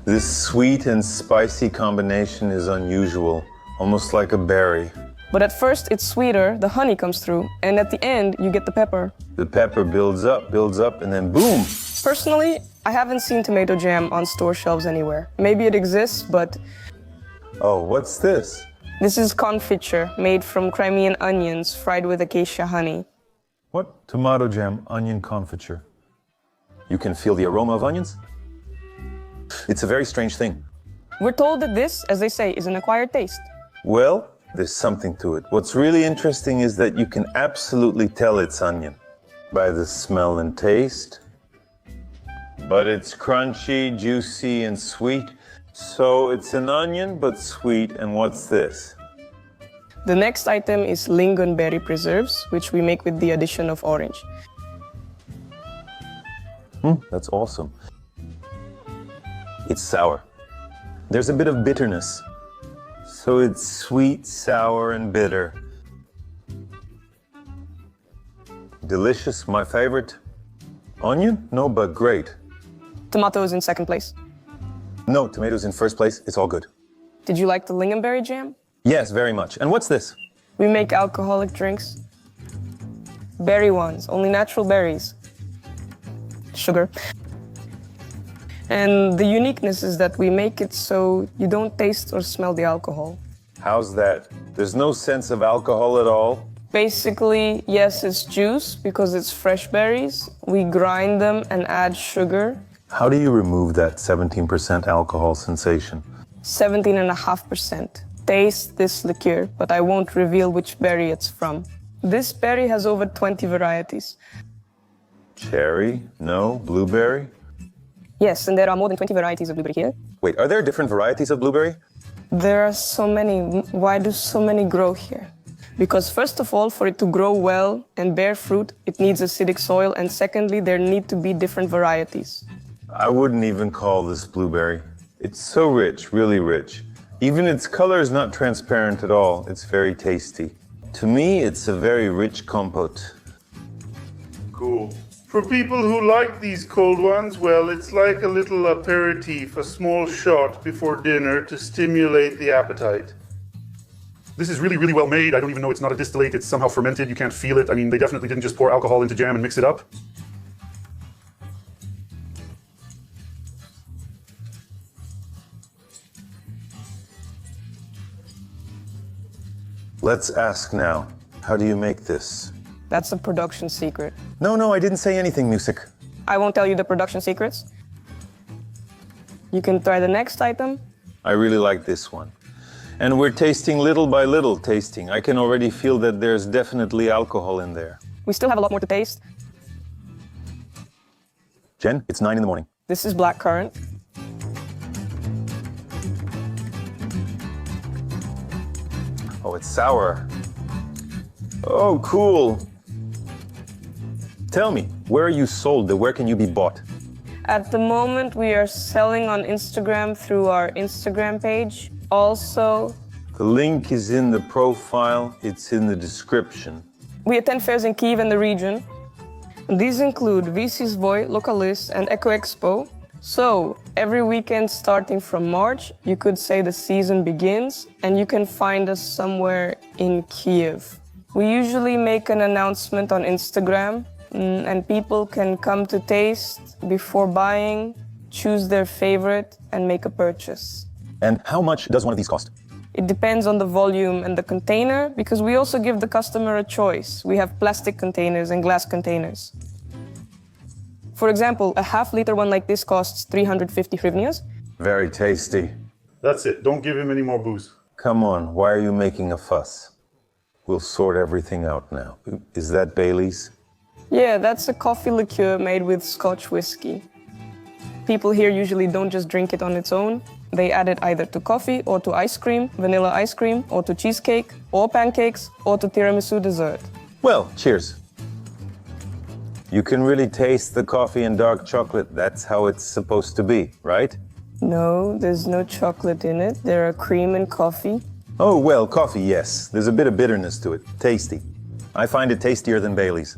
This sweet and spicy combination is unusual, almost like a berry. But at first it's sweeter, the honey comes through, and at the end you get the pepper. The pepper builds up, and then boom! Personally, I haven't seen tomato jam on store shelves anywhere. Maybe it exists, but... Oh, what's this? This is confiture, made from Crimean onions fried with acacia honey. What? Tomato jam, onion confiture. You can feel the aroma of onions? It's a very strange thing. We're told that this, as they say, is an acquired taste. Well, there's something to it. What's really interesting is that you can absolutely tell it's onion by the smell and taste. But it's crunchy, juicy, and sweet. So it's an onion, but sweet. And what's this? The next item is lingonberry preserves, which we make with the addition of orange. That's awesome. It's sour. There's a bit of bitterness. So it's sweet, sour, and bitter. Delicious, my favorite. Onion? No, but great. Tomatoes in second place. No, tomatoes in first place. It's all good. Did you like the lingonberry jam? Yes, very much. And what's this? We make alcoholic drinks. Berry ones, only natural berries. Sugar. And the uniqueness is that we make it so you don't taste or smell the alcohol. How's that? There's no sense of alcohol at all? Basically, yes, it's juice because it's fresh berries. We grind them and add sugar. How do you remove that 17% alcohol sensation? 17.5%. Taste this liqueur, but I won't reveal which berry it's from. This berry has over 20 varieties. Cherry? No? Blueberry? Yes, and there are more than 20 varieties of blueberry here. Wait, are there different varieties of blueberry? There are so many. Why do so many grow here? Because first of all, for it to grow well and bear fruit, it needs acidic soil, and secondly, there need to be different varieties. I wouldn't even call this blueberry. It's so rich, really rich. Even its color is not transparent at all. It's very tasty. To me, it's a very rich compote. Cool. For people who like these cold ones, well, it's like a little aperitif, a small shot before dinner to stimulate the appetite. This is really, really well made. I don't even know it's not a distillate. It's somehow fermented. You can't feel it. I mean, they definitely didn't just pour alcohol into jam and mix it up. Let's ask now, how do you make this? That's a production secret. No, I didn't say anything, music. I won't tell you the production secrets. You can try the next item. I really like this one. And we're tasting little by little tasting. I can already feel that there's definitely alcohol in there. We still have a lot more to taste. Jen, it's 9 in the morning. This is blackcurrant. Oh, it's sour. Oh, cool. Tell me, where are you sold? Where can you be bought? At the moment, we are selling on Instagram through our Instagram page. Also, The link is in the profile. It's in the description. we attend fairs in Kyiv and the region. These include Visis Voi, Lokalis, and Eco Expo. So, every weekend starting from March, you could say the season begins, and you can find us somewhere in Kyiv. We usually make an announcement on Instagram, and people can come to taste before buying, choose their favorite, and make a purchase. And how much does one of these cost? It depends on the volume and the container, because we also give the customer a choice. We have plastic containers and glass containers. For example, a half-liter one like this costs 350 hryvnias. Very tasty. That's it. Don't give him any more booze. Come on, why are you making a fuss? We'll sort everything out now. Is that Bailey's? Yeah, that's a coffee liqueur made with Scotch whiskey. People here usually don't just drink it on its own. They add it either to coffee or to ice cream, vanilla ice cream, or to cheesecake, or pancakes, or to tiramisu dessert. Well, cheers. You can really taste the coffee and dark chocolate. That's how it's supposed to be, right? No, there's no chocolate in it. There are cream and coffee. Oh, well, coffee, yes. There's a bit of bitterness to it. Tasty. I find it tastier than Bailey's.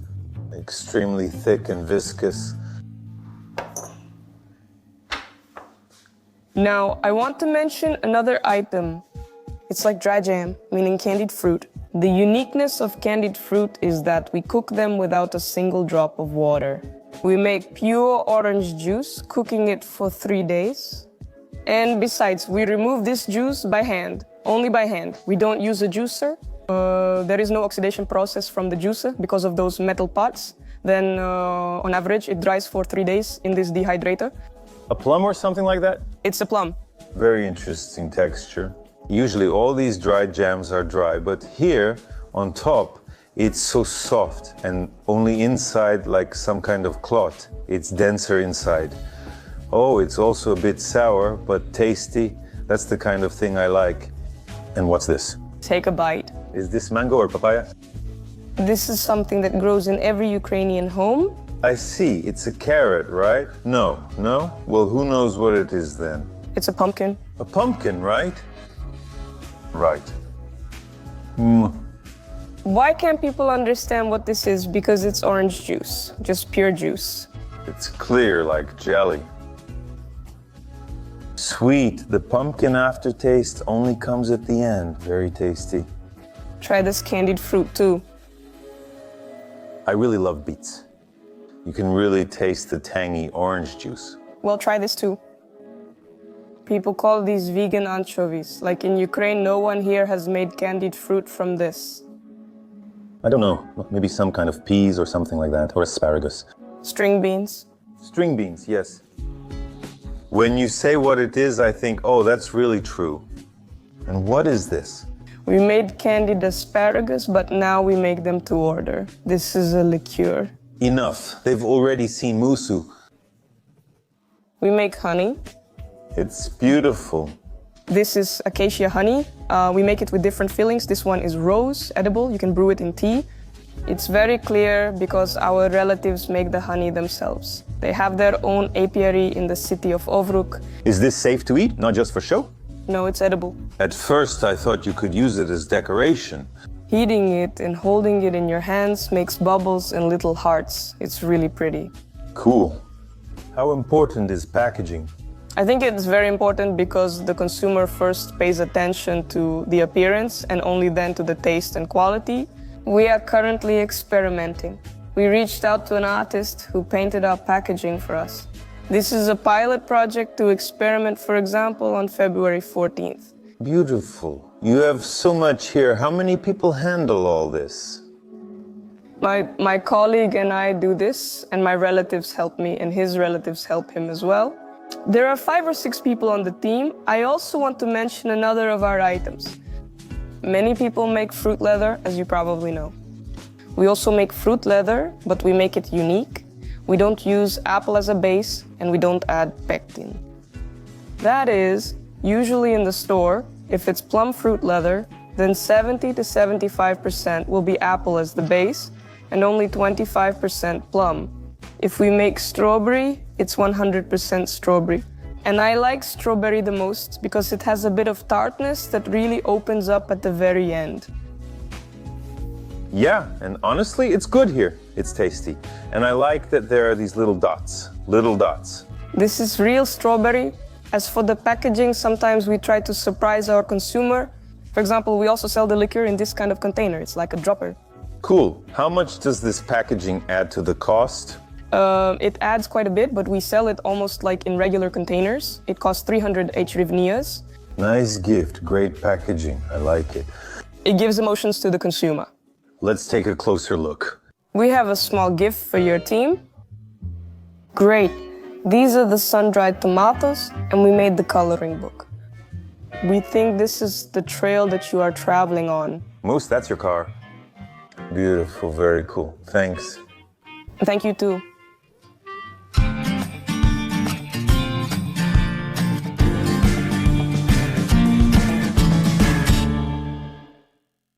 Extremely thick and viscous. Now, I want to mention another item. It's like dry jam, meaning candied fruit. The uniqueness of candied fruit is that we cook them without a single drop of water. We make pure orange juice, cooking it for 3 days. And besides, we remove this juice by hand, only by hand. We don't use a juicer. There is no oxidation process from the juicer because of those metal pots. Then, on average, it dries for 3 days in this dehydrator. A plum or something like that? It's a plum. Very interesting texture. Usually all these dried jams are dry, but here on top, it's so soft and only inside like some kind of cloth. It's denser inside. Oh, it's also a bit sour, but tasty. That's the kind of thing I like. And what's this? Take a bite. Is this mango or papaya? This is something that grows in every Ukrainian home. I see. It's a carrot, right? No? Well, who knows what it is then? It's a pumpkin. A pumpkin, right? Right. Why can't people understand what this is? Because it's orange juice, just pure juice. It's clear like jelly. Sweet. The pumpkin aftertaste only comes at the end. Very tasty. Try this candied fruit too. I really love beets. You can really taste the tangy orange juice. Well, try this too. People call these vegan anchovies. Like in Ukraine, no one here has made candied fruit from this. I don't know, maybe some kind of peas or something like that, or asparagus. String beans. String beans, yes. When you say what it is, I think, oh, that's really true. And what is this? We made candied asparagus, but now we make them to order. This is a liqueur. Enough. They've already seen musu. We make honey. It's beautiful. This is acacia honey. We make it with different fillings. This one is rose, edible. You can brew it in tea. It's very clear because our relatives make the honey themselves. They have their own apiary in the city of Ovruk. Is this safe to eat, not just for show? No, it's edible. At first, I thought you could use it as decoration. Heating it and holding it in your hands makes bubbles and little hearts. It's really pretty. Cool. How important is packaging? I think it's very important because the consumer first pays attention to the appearance and only then to the taste and quality. We are currently experimenting. We reached out to an artist who painted our packaging for us. This is a pilot project to experiment, for example, on February 14th. Beautiful. You have so much here. How many people handle all this? My colleague and I do this, and my relatives help me, and his relatives help him as well. There are 5 or 6 people on the team. I also want to mention another of our items. Many people make fruit leather, as you probably know. We also make fruit leather, but we make it unique. We don't use apple as a base, and we don't add pectin. That is, usually in the store, if it's plum fruit leather, then 70 to 75% will be apple as the base, and only 25% plum. If we make strawberry, it's 100% strawberry. And I like strawberry the most because it has a bit of tartness that really opens up at the very end. Yeah, and honestly, it's good here. It's tasty. And I like that there are these little dots. Little dots. This is real strawberry. As for the packaging, sometimes we try to surprise our consumer. For example, we also sell the liquor in this kind of container. It's like a dropper. Cool. How much does this packaging add to the cost? It adds quite a bit, but we sell it almost like in regular containers. It costs 300 hryvnias. Nice gift. Great packaging. I like it. It gives emotions to the consumer. Let's take a closer look. We have a small gift for your team. Great. These are the sun-dried tomatoes, and we made the coloring book. We think this is the trail that you are traveling on. Moose, that's your car. Beautiful. Very cool. Thanks. Thank you too.